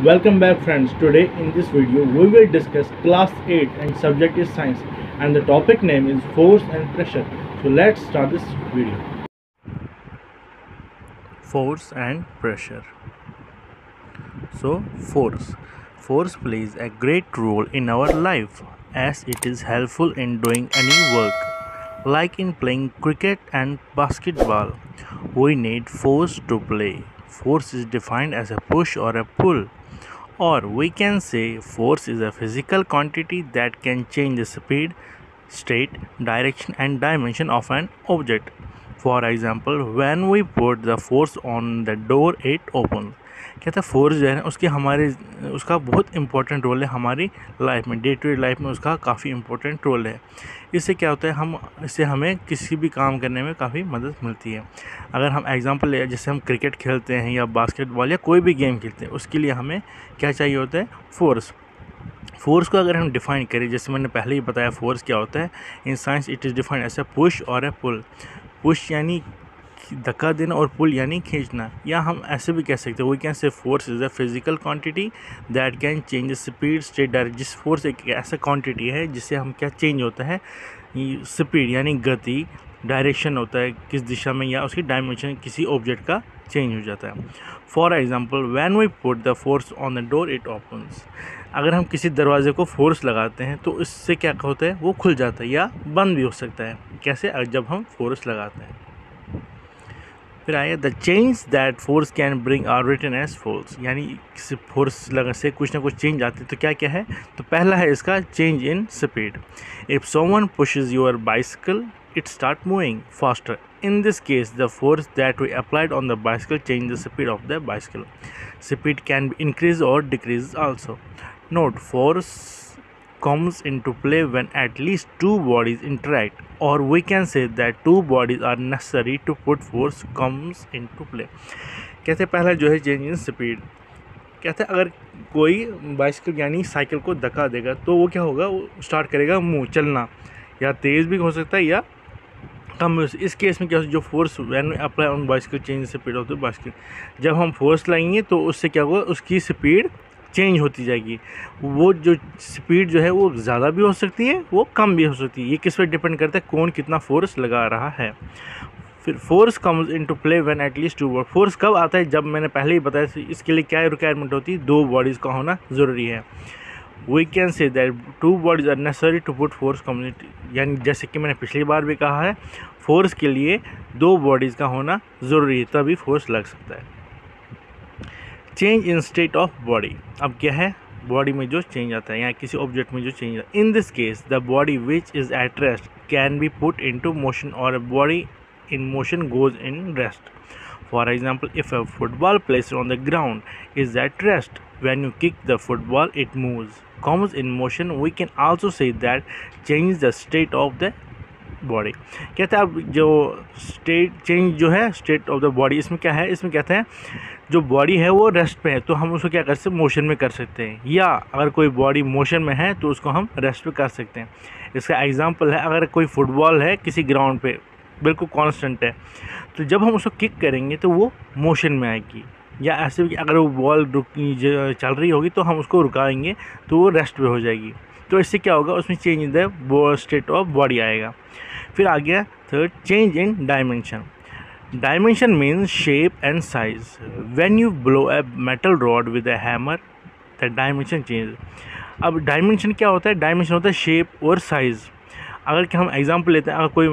Welcome back friends. Today in this video we will discuss class 8 and subject is science and the topic name is force and pressure. So let's start this video. Force and pressure. So force plays a great role in our life as it is helpful in doing any work. Like in playing cricket and basketball, we need force to play. Force is defined as a push or a pull. Or we can say force is a physical quantity that can change the speed, state, direction and dimension of an object. For example, when we put the force on the door, it opens. कहता है force जो है ना उसका बहुत important role है हमारी life में, डे टू डे लाइफ में उसका काफ़ी इंपॉर्टेंट रोल है। इससे क्या होता है, इससे हमें किसी भी काम करने में काफ़ी मदद मिलती है। अगर हम एग्जांपल ले, जैसे हम क्रिकेट खेलते हैं या बास्केटबॉल या कोई भी गेम खेलते हैं, उसके लिए हमें क्या चाहिए होता है, फोर्स। फोर्स को अगर हम डिफ़ाइन करें, जैसे मैंने पहले ही बताया फोर्स क्या होता है, in science it is defined as a push और ए पुल। पुश यानी धक्का देना और पुल यानी खींचना, या हम ऐसे भी कह सकते हैं, we can say force is a physical quantity that can change speed, state, direction. जिस फोर्स एक ऐसा क्वांटिटी है जिससे हम क्या चेंज होता है, स्पीड यानी गति, डायरेक्शन होता है किस दिशा में, या उसकी डायमेंशन किसी ऑब्जेक्ट का चेंज हो जाता है। For example when we put the force on the door it opens. अगर हम किसी दरवाजे को फोर्स लगाते हैं तो इससे क्या होता है, वो खुल जाता है या बंद भी हो सकता है। कैसे? जब हम फोर्स लगाते हैं। फिर आया the change that force can bring are written as force, यानी किसी फोर्स लगा से कुछ ना कुछ चेंज आती है। तो क्या क्या है, तो पहला है इसका change in speed. If someone pushes your bicycle it start moving faster. In this case, the force that we applied on the bicycle changed the speed of the bicycle. Speed can be increased or decreased also. Note, force comes into play when at least two bodies interact, or we can say that two bodies are necessary to put force comes into play. कहते पहला जो है change in speed. कहते हैं अगर कोई bicycle यानी cycle को धक्का देगा तो वो क्या होगा, वो स्टार्ट करेगा मूव, चलना, या तेज़ भी हो सकता है या कम। इस केस में क्या होता है, जो force when apply on bicycle change speed of the bicycle, जब हम फोर्स लगाएंगे तो उससे क्या होगा, उसकी स्पीड चेंज होती जाएगी। वो जो स्पीड जो है वो ज़्यादा भी हो सकती है, वो कम भी हो सकती है। ये किस पर डिपेंड करता है, कौन कितना फोर्स लगा रहा है। फिर force comes into play when at least to body. Force कब आता है, जब मैंने पहले ही बताया इसके लिए क्या रिक्वायरमेंट होती है, दो बॉडीज़ का होना ज़रूरी है। We can say that two bodies are necessary to put force community, यानी जैसे कि मैंने पिछली बार भी कहा है, फोर्स के लिए दो बॉडीज़ का होना ज़रूरी है, तभी फोर्स लग सकता है। Change in state of body. अब क्या है, बॉडी में जो चेंज आता है या किसी ऑब्जेक्ट में जो चेंज आता है। In this case the body which is at rest can be put into motion, और a body in motion goes in rest. For example, if a football placed on the ground is at rest, when you kick the football it moves, comes in motion. We can also say that change the state of the body. कहते हैं अब जो state change जो है state of the body, इसमें क्या है, इसमें कहते हैं जो बॉडी है वो रेस्ट पे है तो हम उसको क्या कर सकते हैं, मोशन में कर सकते हैं, या अगर कोई बॉडी मोशन में है तो उसको हम रेस्ट पे कर सकते हैं। इसका एग्जांपल है, अगर कोई फुटबॉल है किसी ग्राउंड पे बिल्कुल कांस्टेंट है, तो जब हम उसको किक करेंगे तो वो मोशन में आएगी, या ऐसे भी अगर वो बॉल चल रही होगी तो हम उसको रुकाएंगे तो वो रेस्ट पे हो जाएगी। तो इससे क्या होगा, उसमें change in the state of body आएगा। फिर आ गया third, change in dimension. Dimension means shape and size. When you blow a metal rod with a hammer the dimension change. अब डायमेंशन क्या होता है, डायमेंशन होता है शेप और साइज़। अगर कि हम एग्जांपल लेते हैं, अगर कोई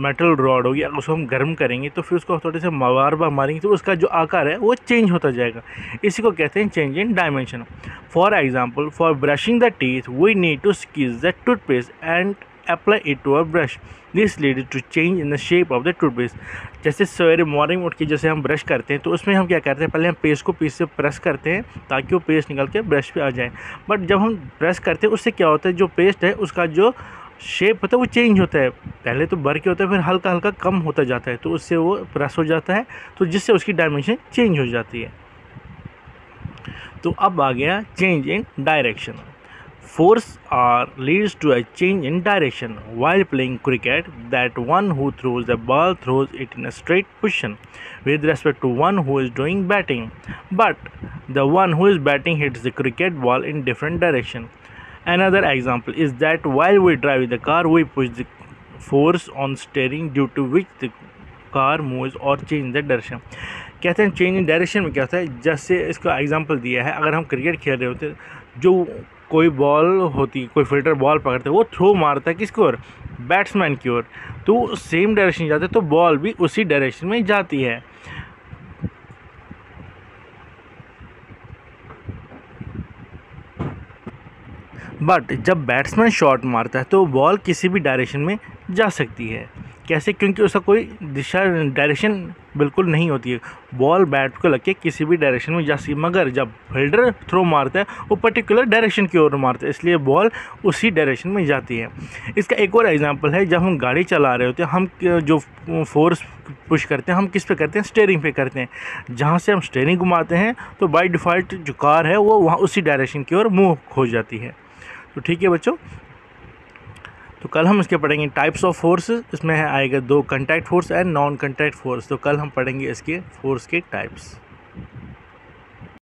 मेटल रॉड होगी, अगर उसको हम गर्म करेंगे तो फिर उसको थोड़े से बार बार मारेंगे तो उसका जो आकार है वो चेंज होता जाएगा। इसी को कहते हैं change in dimension. For example, for brushing the teeth we need to squeeze the toothpaste and apply it to a brush, this lead to change in the shape of the toothpaste. जैसे सवेरे morning उठ के जैसे हम brush करते हैं तो उसमें हम क्या करते हैं, पहले हम पेस्ट को पीस से प्रेस करते हैं ताकि वो पेस्ट निकल के ब्रश पे आ जाए। बट जब हम प्रेस करते हैं उससे क्या होता है, जो पेस्ट है उसका जो शेप होता है वो चेंज होता है। पहले तो भर के होता है, फिर हल्का हल्का कम होता जाता है, तो उससे वो प्रेस हो जाता है, तो जिससे उसकी डायमेंशन चेंज हो जाती है। तो अब आ गया change in direction. Force leads to a change in direction while playing cricket, that one who throws the ball throws it in a straight position with respect to one who is doing batting, but the one who is batting hits the cricket ball in different direction. Another example is that while we drive the car, we push the force on steering due to which the car moves or change the direction. कहते हैं change इन direction में क्या होता है, जैसे इसका example दिया है, अगर हम क्रिकेट खेल रहे होते जो कोई बॉल होती, कोई फिल्टर बॉल पकड़ता है, वो थ्रो मारता है किसकी ओर, बैट्समैन की ओर, तो सेम डायरेक्शन जाता है तो बॉल भी उसी डायरेक्शन में जाती है। बट जब बैट्समैन शॉट मारता है तो बॉल किसी भी डायरेक्शन में जा सकती है। कैसे? क्योंकि उसका कोई दिशा डायरेक्शन बिल्कुल नहीं होती है, बॉल बैट को लग के किसी भी डायरेक्शन में जा सकती है, मगर जब फील्डर थ्रो मारता है वो पर्टिकुलर डायरेक्शन की ओर मारता है, इसलिए बॉल उसी डायरेक्शन में जाती है। इसका एक और एग्जांपल है, जब हम गाड़ी चला रहे होते हैं, हम जो फोर्स पुश करते हैं हम किस पे करते हैं, स्टीयरिंग पे करते हैं। जहाँ से हम स्टीयरिंग घुमाते हैं तो बाय डिफ़ॉल्ट जो कार है वो वहाँ उसी डायरेक्शन की ओर मूव हो जाती है। तो ठीक है बच्चों, तो कल हम इसके पढ़ेंगे टाइप्स ऑफ फोर्सेस। इसमें आएगा 2 contact force and non contact force. तो कल हम पढ़ेंगे इसके फोर्स के टाइप्स।